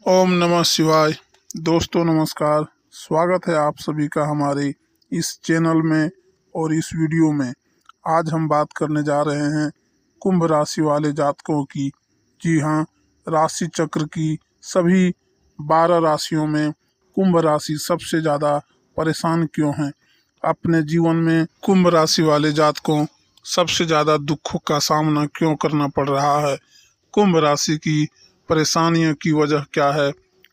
ओम नमः शिवाय। दोस्तों नमस्कार, स्वागत है आप सभी का हमारे इस चैनल में और इस वीडियो में। आज हम बात करने जा रहे हैं कुंभ राशि वाले जातकों की। जी हाँ, राशि चक्र की सभी 12 राशियों में कुंभ राशि सबसे ज़्यादा परेशान क्यों है। अपने जीवन में कुंभ राशि वाले जातकों सबसे ज़्यादा दुखों का सामना क्यों करना पड़ रहा है। कुंभ राशि की परेशानियों की वजह क्या है,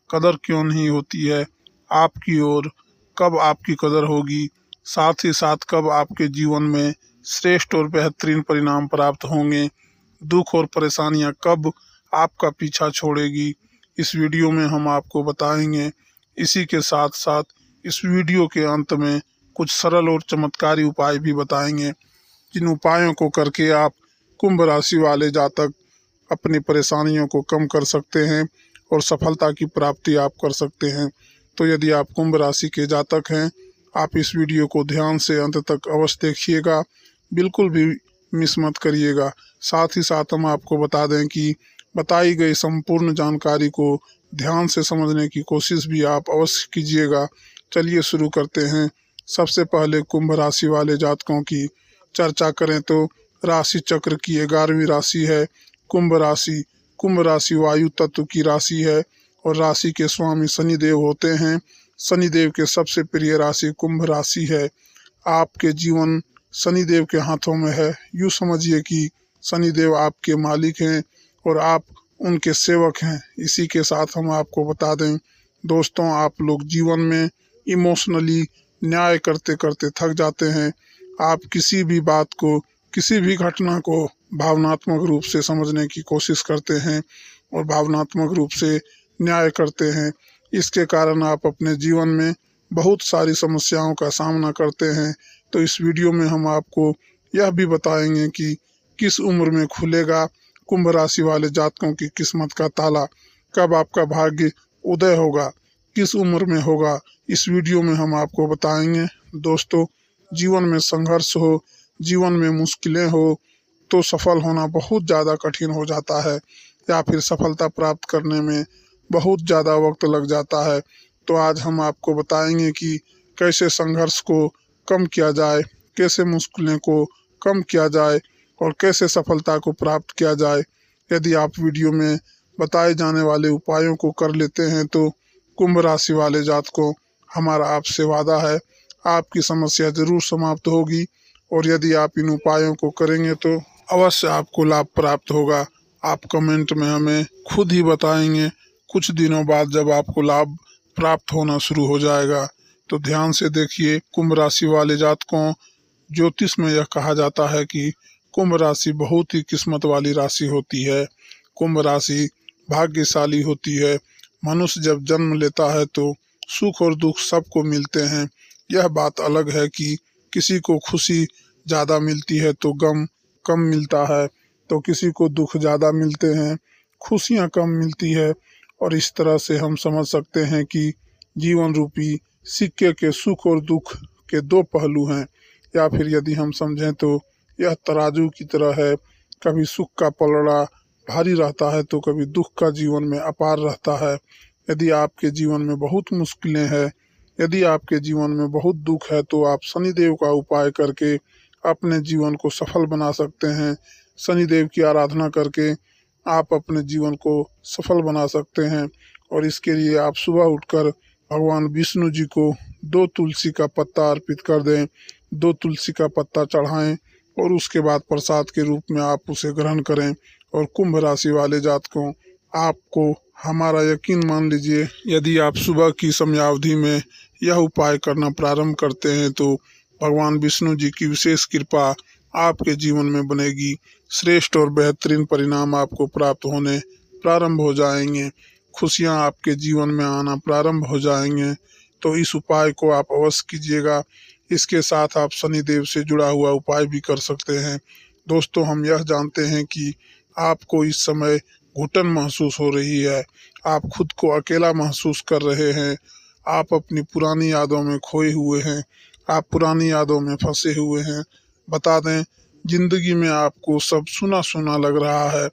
कदर क्यों नहीं होती है आपकी, और कब आपकी कदर होगी, साथ ही साथ कब आपके जीवन में श्रेष्ठ और बेहतरीन परिणाम प्राप्त होंगे, दुख और परेशानियां कब आपका पीछा छोड़ेगी, इस वीडियो में हम आपको बताएंगे। इसी के साथ साथ इस वीडियो के अंत में कुछ सरल और चमत्कारी उपाय भी बताएंगे, जिन उपायों को करके आप कुंभ राशि वाले जातक अपनी परेशानियों को कम कर सकते हैं और सफलता की प्राप्ति आप कर सकते हैं। तो यदि आप कुंभ राशि के जातक हैं, आप इस वीडियो को ध्यान से अंत तक अवश्य देखिएगा, बिल्कुल भी मिस मत करिएगा। साथ ही साथ हम आपको बता दें कि बताई गई संपूर्ण जानकारी को ध्यान से समझने की कोशिश भी आप अवश्य कीजिएगा। चलिए शुरू करते हैं। सबसे पहले कुंभ राशि वाले जातकों की चर्चा करें तो राशि चक्र की 11वीं राशि है कुंभ राशि। कुंभ राशि वायु तत्व की राशि है और राशि के स्वामी शनिदेव होते हैं। शनिदेव के सबसे प्रिय राशि कुंभ राशि है। आपके जीवन शनिदेव के हाथों में है। यूँ समझिए कि शनिदेव आपके मालिक हैं और आप उनके सेवक हैं। इसी के साथ हम आपको बता दें दोस्तों, आप लोग जीवन में इमोशनली न्याय करते करते थक जाते हैं। आप किसी भी बात को, किसी भी घटना को भावनात्मक रूप से समझने की कोशिश करते हैं और भावनात्मक रूप से न्याय करते हैं। इसके कारण आप अपने जीवन में बहुत सारी समस्याओं का सामना करते हैं। तो इस वीडियो में हम आपको यह भी बताएंगे कि किस उम्र में खुलेगा कुंभ राशि वाले जातकों की किस्मत का ताला, कब आपका भाग्य उदय होगा, किस उम्र में होगा। इस वीडियो में हम आपको बताएंगे। दोस्तों, जीवन में संघर्ष हो, जीवन में मुश्किलें हो तो सफल होना बहुत ज़्यादा कठिन हो जाता है, या फिर सफलता प्राप्त करने में बहुत ज़्यादा वक्त लग जाता है। तो आज हम आपको बताएंगे कि कैसे संघर्ष को कम किया जाए, कैसे मुश्किलें को कम किया जाए और कैसे सफलता को प्राप्त किया जाए। यदि आप वीडियो में बताए जाने वाले उपायों को कर लेते हैं तो कुंभ राशि वाले जातकों, हमारा आपसे वादा है, आपकी समस्या जरूर समाप्त होगी। और यदि आप इन उपायों को करेंगे तो अवश्य आपको लाभ प्राप्त होगा। आप कमेंट में हमें खुद ही बताएंगे। कुछ दिनों बाद जब आपको लाभ प्राप्त होना शुरू हो जाएगा तो ध्यान से देखिए। कुंभ राशि वाले जातकों, ज्योतिष में यह कहा जाता है कि कुंभ राशि बहुत ही किस्मत वाली राशि होती है। कुंभ राशि भाग्यशाली होती है। मनुष्य जब जन्म लेता है तो सुख और दुख सबको मिलते हैं। यह बात अलग है कि किसी को खुशी ज़्यादा मिलती है तो गम कम मिलता है, तो किसी को दुख ज़्यादा मिलते हैं, खुशियाँ कम मिलती है। और इस तरह से हम समझ सकते हैं कि जीवन रूपी सिक्के के सुख और दुख के दो पहलू हैं। या फिर यदि हम समझें तो यह तराजू की तरह है, कभी सुख का पलड़ा भारी रहता है तो कभी दुख का जीवन में अपार रहता है। यदि आपके जीवन में बहुत मुश्किलें हैं, यदि आपके जीवन में बहुत दुख है तो आप शनिदेव का उपाय करके अपने जीवन को सफल बना सकते हैं। शनिदेव की आराधना करके आप अपने जीवन को सफल बना सकते हैं। और इसके लिए आप सुबह उठकर भगवान विष्णु जी को 2 तुलसी का पत्ता अर्पित कर दें, 2 तुलसी का पत्ता चढ़ाएं और उसके बाद प्रसाद के रूप में आप उसे ग्रहण करें। और कुंभ राशि वाले जातकों, आपको हमारा यकीन मान लीजिए, यदि आप सुबह की समयावधि में यह उपाय करना प्रारंभ करते हैं तो भगवान विष्णु जी की विशेष कृपा आपके जीवन में बनेगी। श्रेष्ठ और बेहतरीन परिणाम आपको प्राप्त होने प्रारंभ हो जाएंगे। खुशियां आपके जीवन में आना प्रारंभ हो जाएंगे। तो इस उपाय को आप अवश्य कीजिएगा। इसके साथ आप शनिदेव से जुड़ा हुआ उपाय भी कर सकते हैं। दोस्तों, हम यह जानते हैं कि आपको इस समय घुटन महसूस हो रही है, आप खुद को अकेला महसूस कर रहे हैं, आप अपनी पुरानी यादों में खोए हुए हैं, आप पुरानी यादों में फंसे हुए हैं। बता दें, जिंदगी में आपको सब सुना सुना लग रहा है,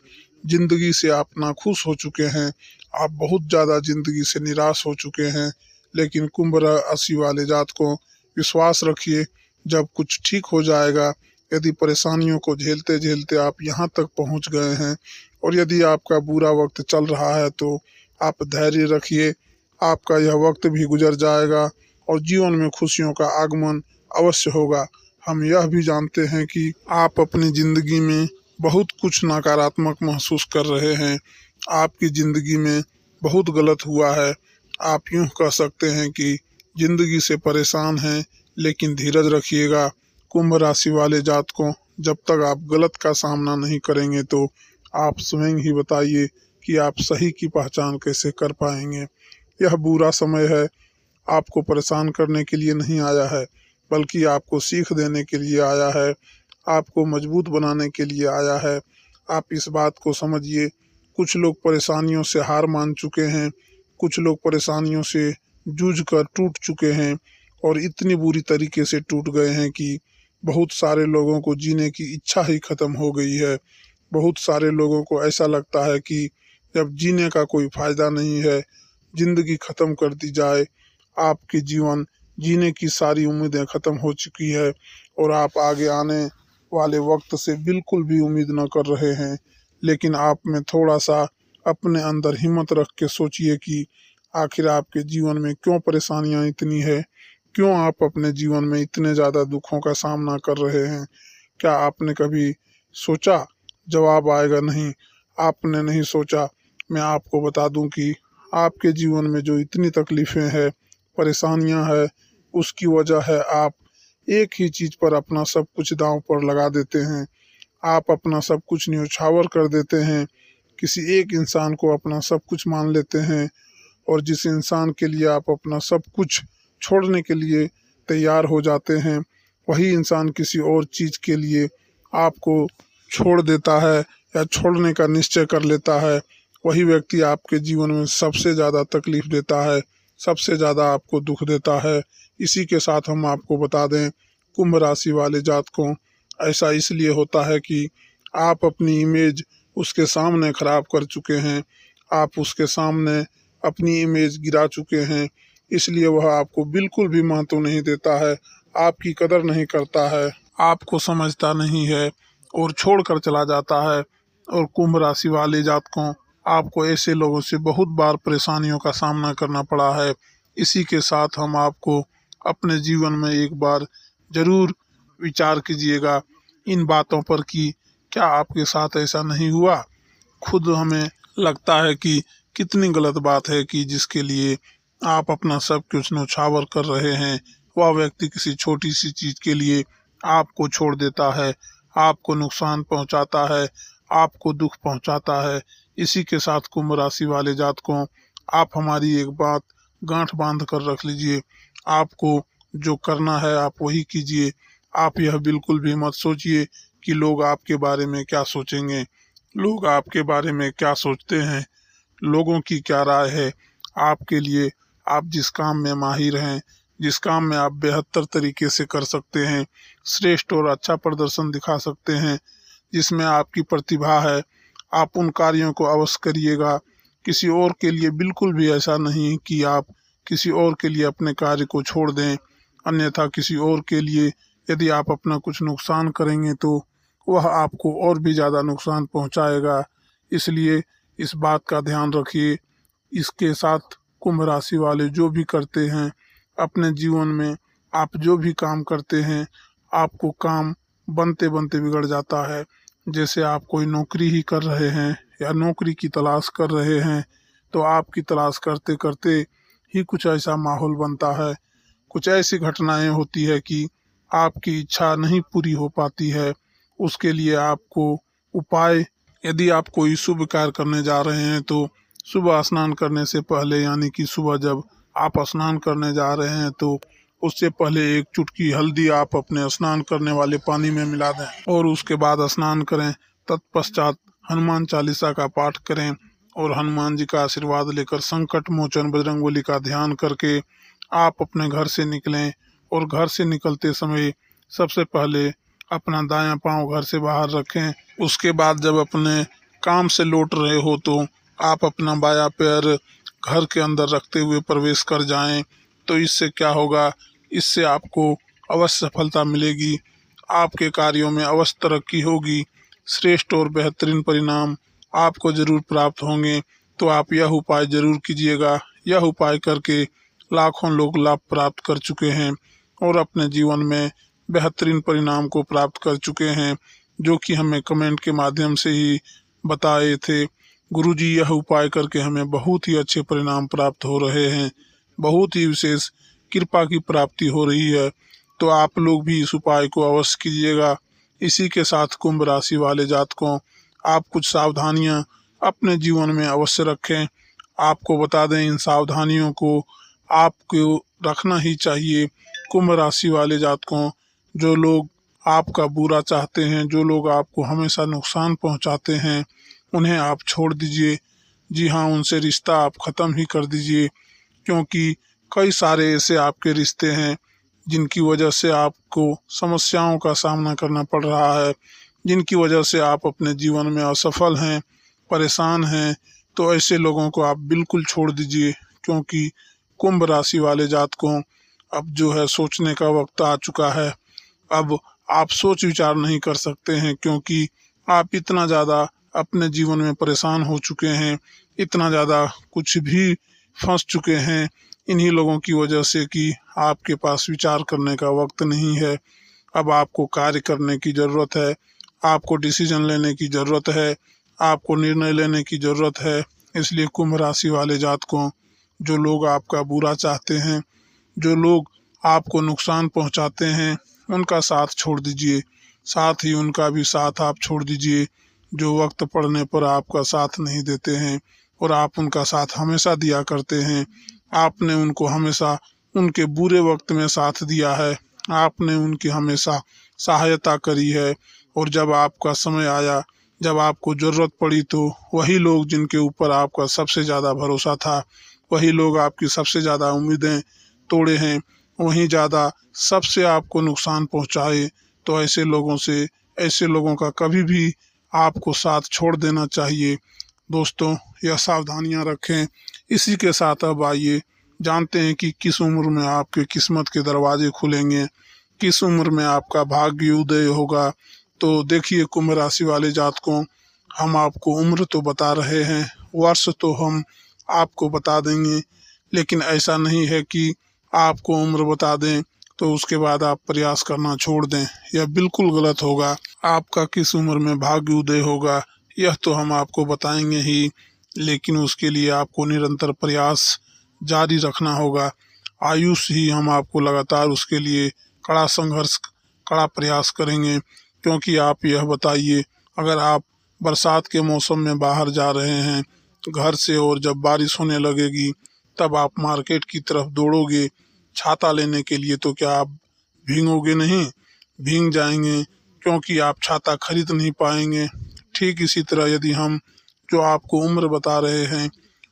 जिंदगी से आप नाखुश हो चुके हैं, आप बहुत ज़्यादा ज़िंदगी से निराश हो चुके हैं। लेकिन कुंभ राशि वाले जातकों, विश्वास रखिए, जब कुछ ठीक हो जाएगा। यदि परेशानियों को झेलते झेलते आप यहाँ तक पहुँच गए हैं और यदि आपका बुरा वक्त चल रहा है तो आप धैर्य रखिए, आपका यह वक्त भी गुजर जाएगा और जीवन में खुशियों का आगमन अवश्य होगा। हम यह भी जानते हैं कि आप अपनी ज़िंदगी में बहुत कुछ नकारात्मक महसूस कर रहे हैं। आपकी ज़िंदगी में बहुत गलत हुआ है। आप यूँ कह सकते हैं कि ज़िंदगी से परेशान हैं, लेकिन धीरज रखिएगा। कुंभ राशि वाले जातकों, जब तक आप गलत का सामना नहीं करेंगे तो आप स्वयं ही बताइए कि आप सही की पहचान कैसे कर पाएंगे। यह बुरा समय है, आपको परेशान करने के लिए नहीं आया है, बल्कि आपको सीख देने के लिए आया है, आपको मजबूत बनाने के लिए आया है। आप इस बात को समझिए, कुछ लोग परेशानियों से हार मान चुके हैं, कुछ लोग परेशानियों से जूझ कर टूट चुके हैं और इतनी बुरी तरीके से टूट गए हैं कि बहुत सारे लोगों को जीने की इच्छा ही खत्म हो गई है। बहुत सारे लोगों को ऐसा लगता है कि जब जीने का कोई फायदा नहीं है, जिंदगी खत्म कर दी जाए। आपके जीवन जीने की सारी उम्मीदें खत्म हो चुकी है और आप आगे आने वाले वक्त से बिल्कुल भी उम्मीद न कर रहे हैं। लेकिन आप में थोड़ा सा अपने अंदर हिम्मत रख के सोचिए कि आखिर आपके जीवन में क्यों परेशानियां इतनी है, क्यों आप अपने जीवन में इतने ज़्यादा दुखों का सामना कर रहे हैं। क्या आपने कभी सोचा? जवाब आएगा नहीं। आपने नहीं सोचा। मैं आपको बता दूं कि आपके जीवन में जो इतनी तकलीफ़ें हैं, परेशानियां हैं, उसकी वजह है आप एक ही चीज़ पर अपना सब कुछ दांव पर लगा देते हैं। आप अपना सब कुछ न्यौछावर कर देते हैं, किसी एक इंसान को अपना सब कुछ मान लेते हैं और जिस इंसान के लिए आप अपना सब कुछ छोड़ने के लिए तैयार हो जाते हैं, वही इंसान किसी और चीज़ के लिए आपको छोड़ देता है या छोड़ने का निश्चय कर लेता है। वही व्यक्ति आपके जीवन में सबसे ज़्यादा तकलीफ देता है, सबसे ज़्यादा आपको दुख देता है। इसी के साथ हम आपको बता दें, कुंभ राशि वाले जातकों, ऐसा इसलिए होता है कि आप अपनी इमेज उसके सामने खराब कर चुके हैं। आप उसके सामने अपनी इमेज गिरा चुके हैं, इसलिए वह आपको बिल्कुल भी महत्व नहीं देता है, आपकी कदर नहीं करता है, आपको समझता नहीं है और छोड़ कर चला जाता है। और कुंभ राशि वाले जातकों, आपको ऐसे लोगों से बहुत बार परेशानियों का सामना करना पड़ा है। इसी के साथ हम आपको अपने जीवन में एक बार ज़रूर विचार कीजिएगा इन बातों पर कि क्या आपके साथ ऐसा नहीं हुआ। खुद हमें लगता है कि कितनी गलत बात है कि जिसके लिए आप अपना सब कुछ न्यौछावर कर रहे हैं, वह व्यक्ति किसी छोटी सी चीज़ के लिए आपको छोड़ देता है, आपको नुकसान पहुंचाता है, आपको दुख पहुंचाता है। इसी के साथ कुंभ राशि वाले जातकों, आप हमारी एक बात गांठ बांध कर रख लीजिए, आपको जो करना है आप वही कीजिए। आप यह बिल्कुल भी मत सोचिए कि लोग आपके बारे में क्या सोचेंगे, लोग आपके बारे में क्या सोचते हैं, लोगों की क्या राय है आपके लिए। आप जिस काम में माहिर हैं, जिस काम में आप बेहतर तरीके से कर सकते हैं, श्रेष्ठ और अच्छा प्रदर्शन दिखा सकते हैं, जिसमें आपकी प्रतिभा है, आप उन कार्यों को अवश्य करिएगा। किसी और के लिए बिल्कुल भी ऐसा नहीं कि आप किसी और के लिए अपने कार्य को छोड़ दें। अन्यथा किसी और के लिए यदि आप अपना कुछ नुकसान करेंगे तो वह आपको और भी ज़्यादा नुकसान पहुंचाएगा। इसलिए इस बात का ध्यान रखिए। इसके साथ कुंभ राशि वाले जो भी करते हैं अपने जीवन में, आप जो भी काम करते हैं, आपको काम बनते बनते बिगड़ जाता है। जैसे आप कोई नौकरी ही कर रहे हैं या नौकरी की तलाश कर रहे हैं, तो आपकी तलाश करते करते ही कुछ ऐसा माहौल बनता है, कुछ ऐसी घटनाएं होती है कि आपकी इच्छा नहीं पूरी हो पाती है। उसके लिए आपको उपाय, यदि आप कोई शुभ कार्य करने जा रहे हैं तो सुबह स्नान करने से पहले, यानी कि सुबह जब आप स्नान करने जा रहे हैं तो उससे पहले एक चुटकी हल्दी आप अपने स्नान करने वाले पानी में मिला दें और उसके बाद स्नान करें। तत्पश्चात हनुमान चालीसा का पाठ करें और हनुमान जी का आशीर्वाद लेकर संकट मोचन बजरंगबली का ध्यान करके आप अपने घर से निकलें। और घर से निकलते समय सबसे पहले अपना दायां पांव घर से बाहर रखें। उसके बाद जब अपने काम से लौट रहे हो तो आप अपना बायां पैर घर के अंदर रखते हुए प्रवेश कर जाएं, तो इससे क्या होगा, इससे आपको अवश्य सफलता मिलेगी। आपके कार्यों में अवश्य तरक्की होगी। श्रेष्ठ और बेहतरीन परिणाम आपको जरूर प्राप्त होंगे। तो आप यह उपाय जरूर कीजिएगा। यह उपाय करके लाखों लोग लाभ प्राप्त कर चुके हैं और अपने जीवन में बेहतरीन परिणाम को प्राप्त कर चुके हैं, जो कि हमें कमेंट के माध्यम से ही बताए थे। गुरुजी, यह उपाय करके हमें बहुत ही अच्छे परिणाम प्राप्त हो रहे हैं, बहुत ही विशेष कृपा की प्राप्ति हो रही है। तो आप लोग भी इस उपाय को अवश्य कीजिएगा। इसी के साथ कुंभ राशि वाले जातकों, आप कुछ सावधानियां अपने जीवन में अवश्य रखें। आपको बता दें, इन सावधानियों को आपको रखना ही चाहिए। कुंभ राशि वाले जातकों, जो लोग आपका बुरा चाहते हैं, जो लोग आपको हमेशा नुकसान पहुंचाते हैं, उन्हें आप छोड़ दीजिए। जी हाँ, उनसे रिश्ता आप ख़त्म ही कर दीजिए, क्योंकि कई सारे ऐसे आपके रिश्ते हैं जिनकी वजह से आपको समस्याओं का सामना करना पड़ रहा है, जिनकी वजह से आप अपने जीवन में असफल हैं, परेशान हैं। तो ऐसे लोगों को आप बिल्कुल छोड़ दीजिए, क्योंकि कुंभ राशि वाले जातकों, अब जो है सोचने का वक्त आ चुका है। अब आप सोच विचार नहीं कर सकते हैं, क्योंकि आप इतना ज़्यादा अपने जीवन में परेशान हो चुके हैं, इतना ज़्यादा कुछ भी फंस चुके हैं इन्हीं लोगों की वजह से कि आपके पास विचार करने का वक्त नहीं है। अब आपको कार्य करने की ज़रूरत है, आपको डिसीजन लेने की ज़रूरत है, आपको निर्णय लेने की ज़रूरत है। इसलिए कुंभ राशि वाले जातकों, जो लोग आपका बुरा चाहते हैं, जो लोग आपको नुकसान पहुंचाते हैं, उनका साथ छोड़ दीजिए। साथ ही उनका भी साथ आप छोड़ दीजिए, जो वक्त पड़ने पर आपका साथ नहीं देते हैं और आप उनका साथ हमेशा दिया करते हैं। आपने उनको हमेशा उनके बुरे वक्त में साथ दिया है, आपने उनकी हमेशा सहायता करी है। और जब आपका समय आया, जब आपको ज़रूरत पड़ी, तो वही लोग जिनके ऊपर आपका सबसे ज़्यादा भरोसा था, वही लोग आपकी सबसे ज़्यादा उम्मीदें तोड़े हैं, वहीं ज़्यादा सबसे आपको नुकसान पहुंचाए। तो ऐसे लोगों से, ऐसे लोगों का कभी भी आपको साथ छोड़ देना चाहिए। दोस्तों, यह सावधानियां रखें। इसी के साथ अब आइए जानते हैं कि किस उम्र में आपके किस्मत के दरवाजे खुलेंगे, किस उम्र में आपका भाग्य उदय होगा। तो देखिए कुंभ राशि वाले जातकों, हम आपको उम्र तो बता रहे हैं, वर्ष तो हम आपको बता देंगे, लेकिन ऐसा नहीं है कि आपको उम्र बता दें तो उसके बाद आप प्रयास करना छोड़ दें। यह बिल्कुल गलत होगा। आपका किस उम्र में भाग्य उदय होगा, यह तो हम आपको बताएंगे ही, लेकिन उसके लिए आपको निरंतर प्रयास जारी रखना होगा। आयुष ही हम आपको लगातार उसके लिए कड़ा संघर्ष, कड़ा प्रयास करेंगे। क्योंकि आप यह बताइए, अगर आप बरसात के मौसम में बाहर जा रहे हैं घर से, और जब बारिश होने लगेगी तब आप मार्केट की तरफ दौड़ोगे छाता लेने के लिए, तो क्या आप भीगोगे नहीं? भीग जाएंगे, क्योंकि आप छाता खरीद नहीं पाएंगे। ठीक इसी तरह यदि हम जो आपको उम्र बता रहे हैं,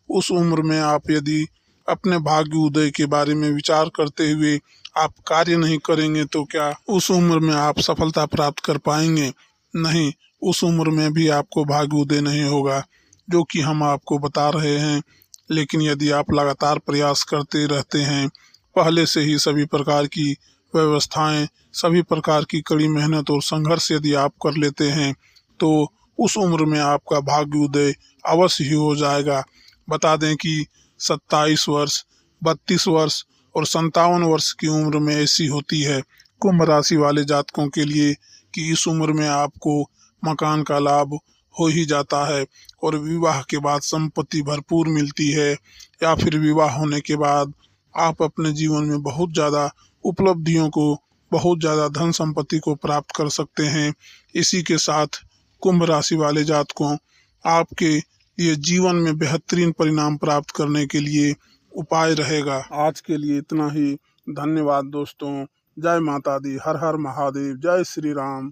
उस उम्र में आप यदि अपने भाग्य उदय के बारे में विचार करते हुए आप कार्य नहीं करेंगे, तो क्या उस उम्र में आप सफलता प्राप्त कर पाएंगे? नहीं, उस उम्र में भी आपको भाग्य उदय नहीं होगा, जो कि हम आपको बता रहे हैं। लेकिन यदि आप लगातार प्रयास करते रहते हैं, पहले से ही सभी प्रकार की व्यवस्थाएं, सभी प्रकार की कड़ी मेहनत और संघर्ष यदि आप कर लेते हैं, तो उस उम्र में आपका भाग्य उदय अवश्य ही हो जाएगा। बता दें कि 27 वर्ष, 32 वर्ष और 57 वर्ष की उम्र में ऐसी होती है कुंभ राशि वाले जातकों के लिए कि इस उम्र में आपको मकान का लाभ हो ही जाता है, और विवाह के बाद संपत्ति भरपूर मिलती है, या फिर विवाह होने के बाद आप अपने जीवन में बहुत ज़्यादा उपलब्धियों को, बहुत ज़्यादा धन संपत्ति को प्राप्त कर सकते हैं। इसी के साथ कुंभ राशि वाले जातकों, आपके लिए जीवन में बेहतरीन परिणाम प्राप्त करने के लिए उपाय रहेगा। आज के लिए इतना ही। धन्यवाद दोस्तों। जय माता दी, हर हर महादेव, जय श्री राम।